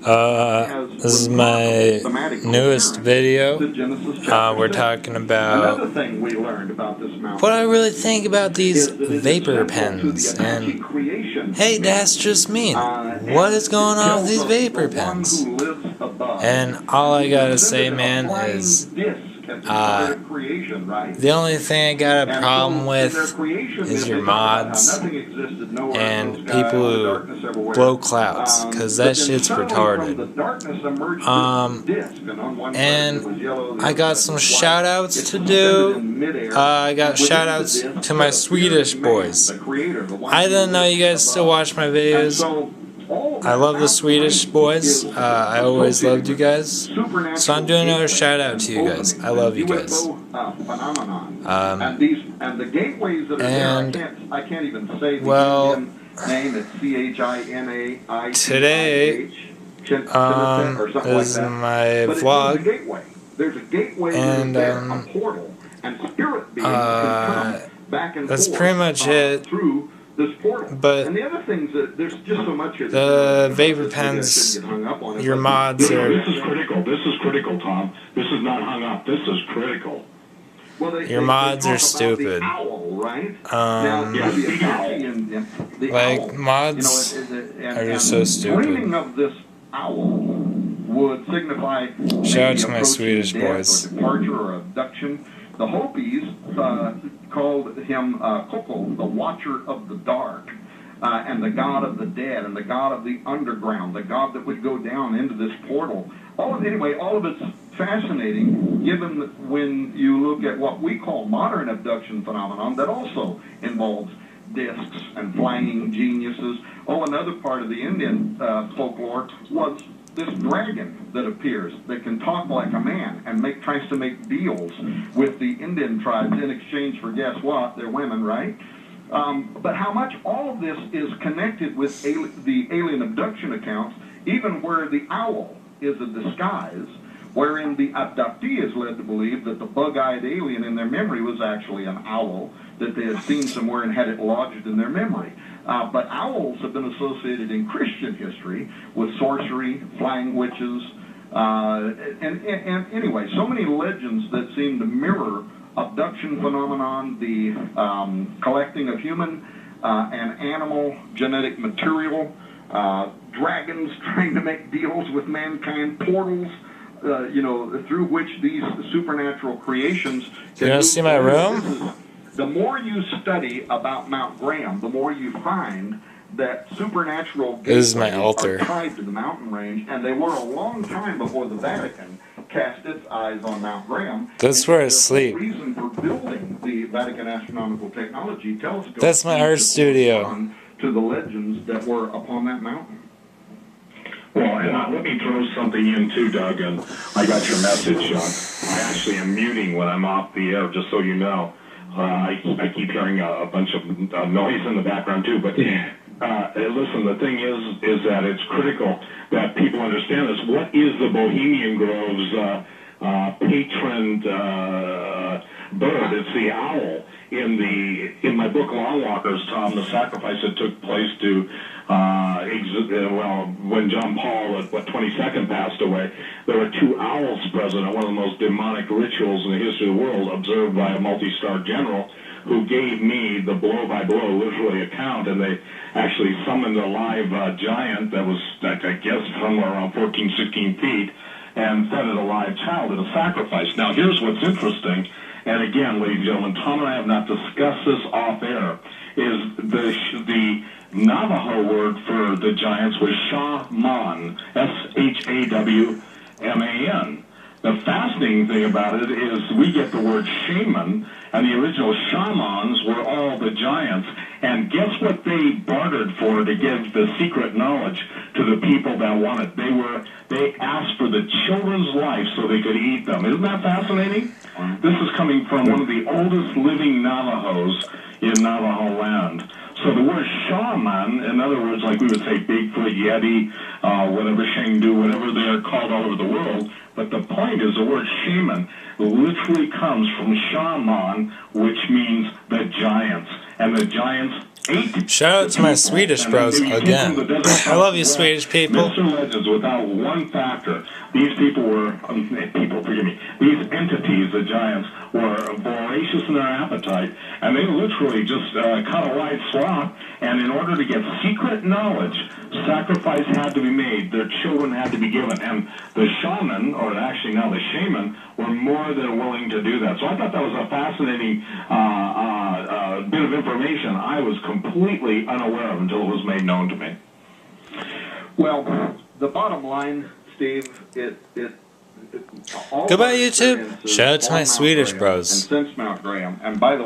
This is my newest video. We're talking about what I really think about these vapor pens. And hey, that's just me. What is going on with these vapor pens? And all I gotta say, man, is the only thing I got a problem with is your mods and people who blow clouds, because that shit's retarded. And I got some shout-outs to do. I got shout-outs to my Swedish boys. I didn't know you guys still watch my videos. I love the Swedish boys. I always loved you guys. So I'm doing another shout out to you guys. I love you guys. Well, today is my vlog, and that's pretty much it. But the vapor pens, your mods are... This is critical. This is critical, Tom. This is not hung up. This is critical. Your mods are stupid. Like, mods are just so stupid. Shout out to my Swedish boys. The Hopis called him Koko, the Watcher of the Dark, and the God of the Dead, and the God of the Underground, the God that would go down into this portal. All of it's fascinating, given that when you look at what we call modern abduction phenomenon, that also involves discs and flying geniuses. Another part of the Indian folklore was this dragon that appears that can talk like a man and tries to make deals with the Indian tribes in exchange for, guess what, they're women, right? But how much all of this is connected with the alien abduction accounts, even where the owl is a disguise, wherein the abductee is led to believe that the bug-eyed alien in their memory was actually an owl that they had seen somewhere and had it lodged in their memory. But owls have been associated in Christian history with sorcery, flying witches, and anyway, so many legends that seem to mirror abduction phenomenon, the collecting of human and animal genetic material, dragons trying to make deals with mankind, portals, through which these supernatural creations... You want to see my room? The more you study about Mount Graham, the more you find that supernatural gateways are tied to the mountain range, and they were a long time before the Vatican cast its eyes on Mount Graham. That's where I sleep. The reason for building the Vatican Astronomical Technology Telescope. That's my art studio. To the legends that were upon that mountain. Well, and let me throw something in too, Doug, and I got your message. I actually am muting when I'm off the air, just so you know. I keep hearing a bunch of noise in the background too, but listen, the thing is that it's critical that people understand this. What is the Bohemian Grove's patron bird? It's the owl. In my book Long Walkers, Tom, the sacrifice that took place to when John Paul at 22nd passed away, there were two owls present at one of the most demonic rituals in the history of the world, observed by a multi-star general who gave me the blow-by-blow, literally account, and they actually summoned a live giant that was, I guess, somewhere around 14, 16 feet, and fed it a live child at a sacrifice. Now, here's what's interesting, and again, ladies and gentlemen, Tom and I have not discussed this off-air, is the Navajo word for the giants was shaman, S-H-A-W-M-A-N. The fascinating thing about it is we get the word shaman, and the original shamans were all the giants. And guess what they bartered for to give the secret knowledge to the people that wanted? They asked for the children's life so they could eat them. Isn't that fascinating? This is coming from one of the oldest living Navajos in Navajo land. So the word shaman, in other words, like we would say Bigfoot, Yeti, whatever, Shangdu, whatever they're called all over the world, but the point is the word shaman literally comes from shaman, which means the giants. And the giants Shout out to my Swedish bros again. I love you, Swedish people. Mr. Legends, without one factor, these people were, forgive me, these entities, the giants, were voracious in their appetite, and they literally just cut a wide swath, and in order to get secret knowledge, sacrifice had to be made, their children had to be given, and the shaman, or actually now the shaman, were more than willing to do that. So I thought that was a fascinating bit of information I was completely unaware of until it was made known to me. Well, the bottom line, Steve, Goodbye, YouTube. Shout out to my Swedish bros. And since Mount Graham, and by the